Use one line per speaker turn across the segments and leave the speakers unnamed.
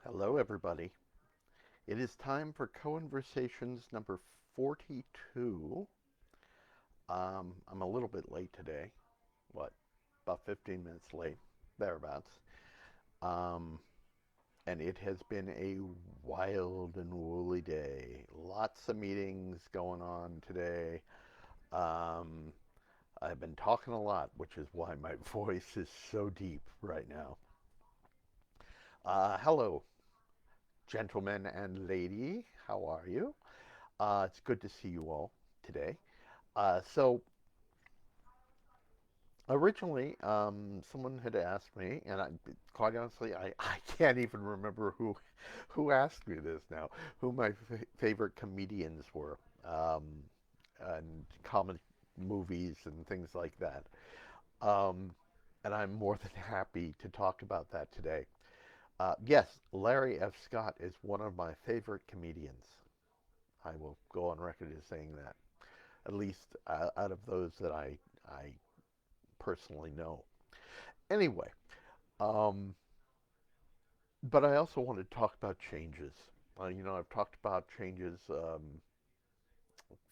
Hello, everybody. It is time for Cohenversations number 42. I'm a little bit late today. What? About 15 minutes late, thereabouts. Um, and it has been a wild and woolly day. Lots of meetings going on today. Um, I've been talking a lot, which is why my voice is so deep right now. Hello, gentlemen and lady. How are you? It's good to see you all today. So originally, someone had asked me, and quite honestly, I can't even remember who asked me this now, who my favorite comedians were, and comic movies and things like that. Um, and I'm more than happy to talk about that today. Yes, Larry F. Scott is one of my favorite comedians. I will go on record as saying that, at least out of those that I personally know. Anyway, um, but I also want to talk about changes. I've talked about changes a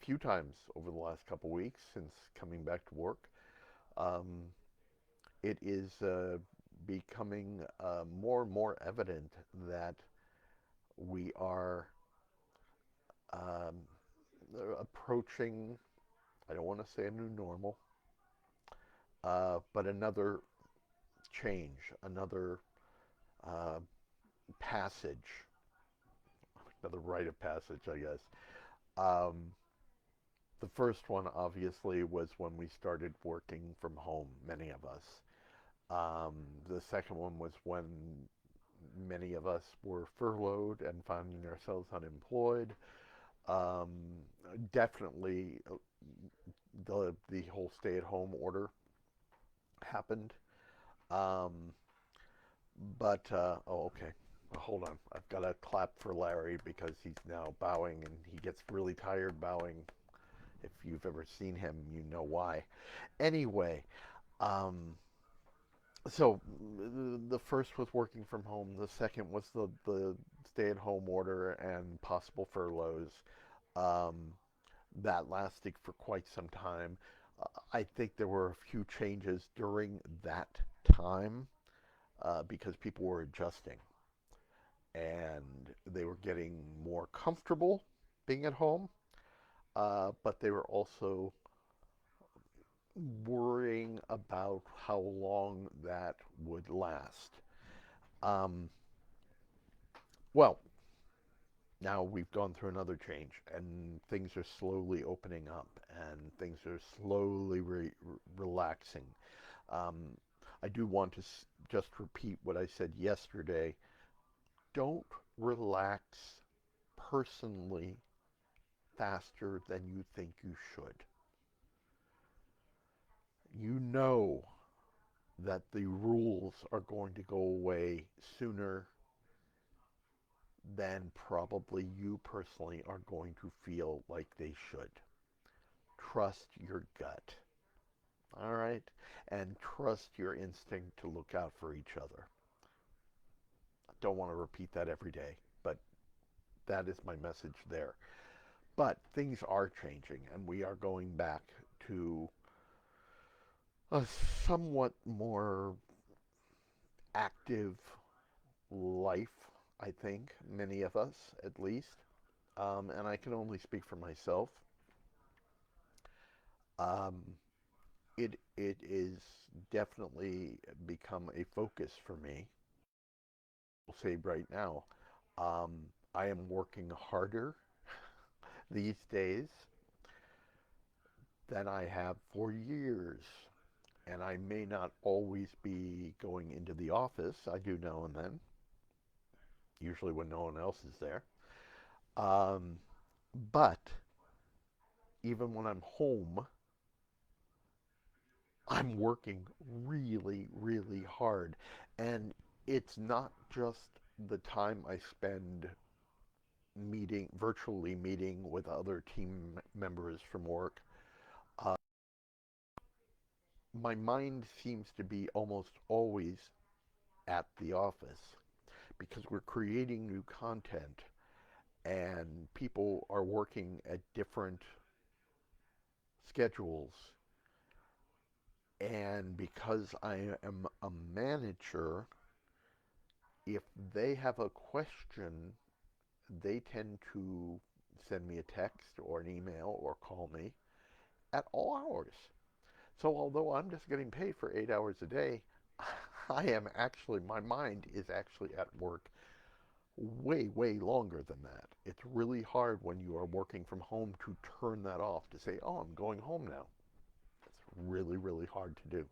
few times over the last couple weeks since coming back to work. Um, it is becoming more and more evident that we are um, approaching, I don't want to say a new normal, but another change, another uh, passage, another rite of passage, I guess. Um, the first one, obviously, was when we started working from home, many of us. Um, the second one was when many of us were furloughed and finding ourselves unemployed. Um, Definitely, the whole stay-at-home order happened. Um, but okay. Hold on. I've got to clap for Larry because he's now bowing and he gets really tired bowing. If you've ever seen him, you know why. Anyway, um, so the first was working from home. The second was the stay-at-home order and possible furloughs. Um, that lasted for quite some time. I think there were a few changes during that time because people were adjusting and they were getting more comfortable being at home, but they were also worrying about how long that would last. Um, well, now we've gone through another change, and things are slowly opening up, and things are slowly relaxing. Um, I do want to just repeat what I said yesterday. Don't relax personally faster than you think you should. You know that the rules are going to go away sooner than probably you personally are going to feel like they should. Trust your gut, all right? And trust your instinct to look out for each other. I don't want to repeat that every day, but that is my message there. But things are changing, and we are going back to a somewhat more active life, I think, many of us at least. And I can only speak for myself. Um, it is definitely become a focus for me. I'll say right now, um, I am working harder these days than I have for years. And I may not always be going into the office. I do now and then, usually when no one else is there. Um, but even when I'm home, I'm working really, really hard. And it's not just the time I spend virtually meeting with other team members from work. Uh, my mind seems to be almost always at the office because we're creating new content and people are working at different schedules. And because I am a manager, if they have a question, they tend to send me a text or an email or call me at all hours. So although I'm just getting paid for 8 hours a day, I am actually, my mind is actually at work way, way longer than that. It's really hard when you are working from home to turn that off, to say, oh, I'm going home now. It's really, really hard to do.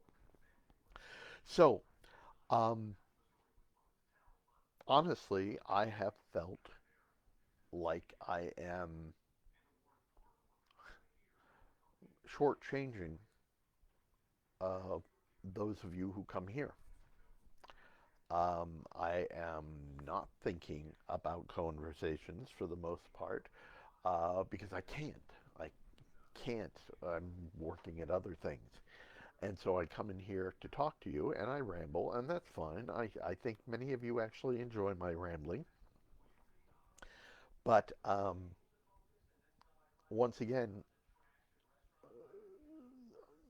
So, um, honestly, I have felt like I am shortchanging uh, those of you who come here. I am not thinking about conversations for the most part because I can't. I can't. I'm working at other things. And so I come in here to talk to you and I ramble, and that's fine. I think many of you actually enjoy my rambling. But once again,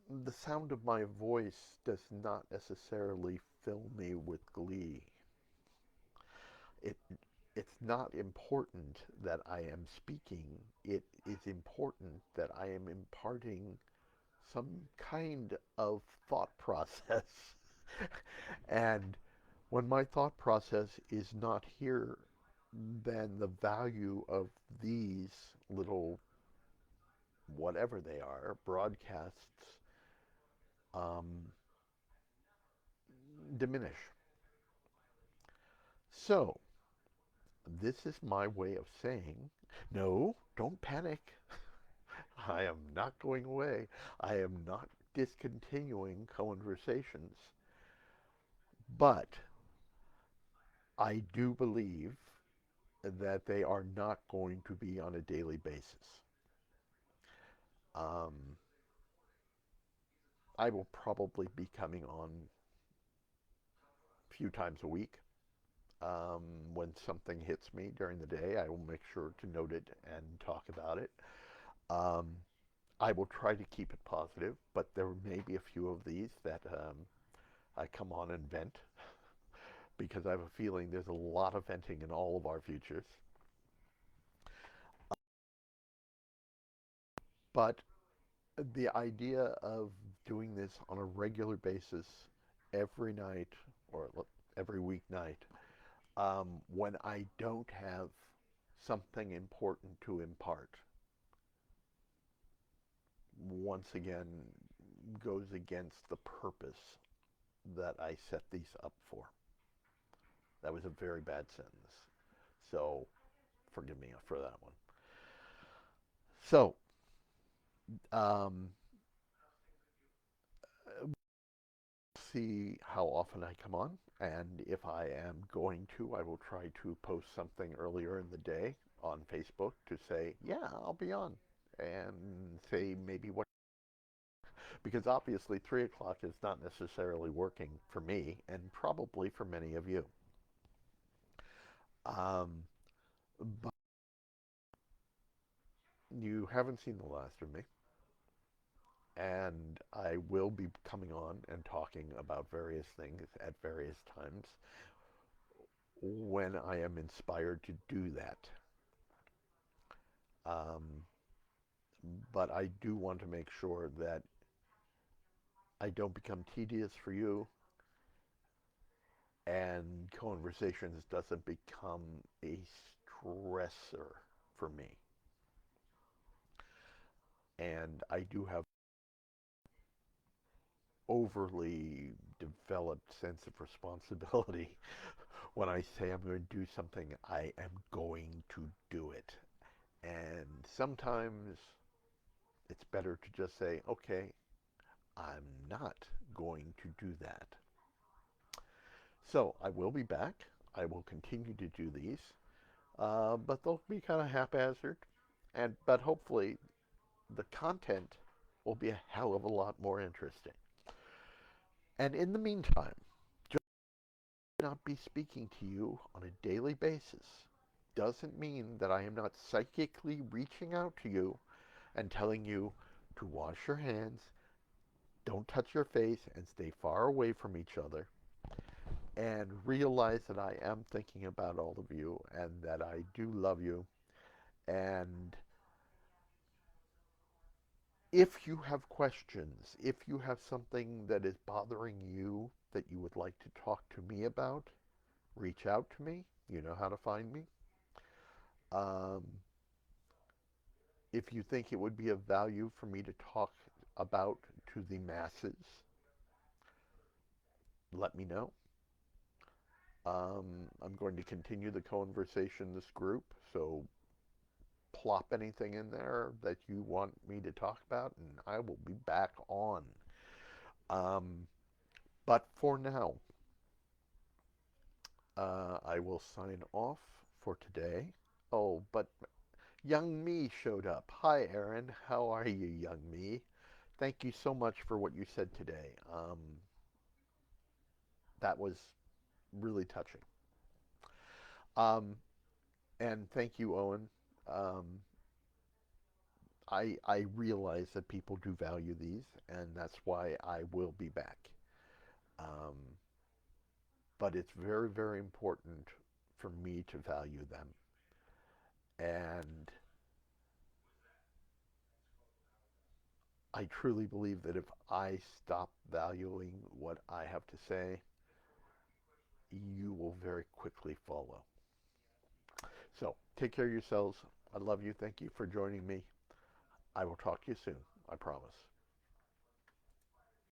the sound of my voice does not necessarily fill me with glee. It, it's not important that I am speaking. It is important that I am imparting some kind of thought process. And when my thought process is not here, then the value of these little, whatever they are, broadcasts um, diminish. So, this is my way of saying, no, don't panic. I am not going away. I am not discontinuing conversations. But I do believe that they are not going to be on a daily basis. Um, I will probably be coming on a few times a week. Um, when something hits me during the day, I will make sure to note it and talk about it. Um, I will try to keep it positive, but there may be a few of these that I come on and vent because I have a feeling there's a lot of venting in all of our futures. But the idea of doing this on a regular basis every night or every weeknight when I don't have something important to impart, once again, goes against the purpose that I set these up for. That was a very bad sentence. So forgive me for that one. So, um, see how often I come on, and if I am going to, I will try to post something earlier in the day on Facebook to say, yeah, I'll be on, and say maybe what, because obviously 3 o'clock is not necessarily working for me, and probably for many of you. Um, but you haven't seen the last of me, and I will be coming on and talking about various things at various times when I am inspired to do that. Um, but I do want to make sure that I don't become tedious for you and conversations doesn't become a stressor for me. And I do have overly developed sense of responsibility. When I say I'm going to do something, I am going to do it. And sometimes it's better to just say, okay, I'm not going to do that. So I will be back. I will continue to do these, but they'll be kind of haphazard, but hopefully the content will be a hell of a lot more interesting. And in the meantime, not be speaking to you on a daily basis doesn't mean that I am not psychically reaching out to you and telling you to wash your hands, don't touch your face, and stay far away from each other. And realize that I am thinking about all of you and that I do love you. And if you have questions, if you have something that is bothering you that you would like to talk to me about, reach out to me. You know how to find me. Um, if you think it would be of value for me to talk about to the masses, let me know. I'm going to continue the Cohenversations group, so plop anything in there that you want me to talk about, and I will be back on. Um, but for now, I will sign off for today. Oh, but Young Me showed up. Hi, Aaron. How are you, Young Me? Thank you so much for what you said today. That was really touching. Um, and thank you, Owen. Um, I realize that people do value these, and that's why I will be back. Um, but it's very, very important for me to value them. And I truly believe that if I stop valuing what I have to say, you will very quickly follow. So take care of yourselves. I love you. Thank you for joining me. I will talk to you soon. I promise.